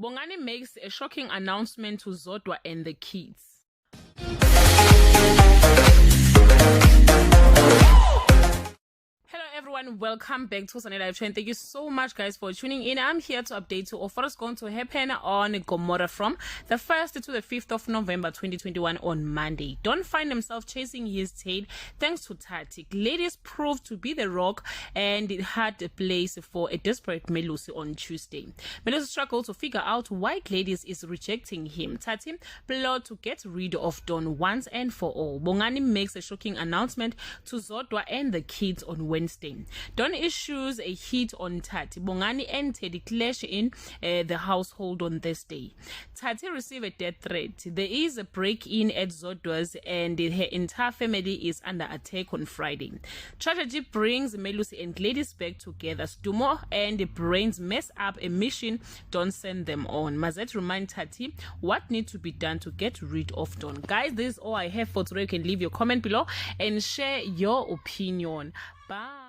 Bongani makes a shocking announcement to Zodwa and the kids. Hello everyone, welcome back to Sunday Live Trend. Thank you so much guys for tuning in. I'm here to update you of what is going to happen on Gomora from the 1st to the 5th of November 2021 on Monday. Don't find himself chasing his tail thanks to Tati. Ladies proved to be the rock and it had a place for a desperate Melusi on Tuesday. Melusi struggled to figure out why Gladys is rejecting him. Tati plot to get rid of Don once and for all. Bongani makes a shocking announcement to Zodwa and the kids on Wednesday. Don issues a hit on Tati. Bongani and Teddy clash in the household on Thursday. Tati received a death threat. There is a break-in at Zodwa's and her entire family is under attack on Friday. Tragedy brings Melusi and Gladys back together. Stumo and Brains mess up a mission Don send them on. Mazet remind Tati what needs to be done to get rid of Don. Guys, this is all I have for today. You can leave your comment below and share your opinion. Bye.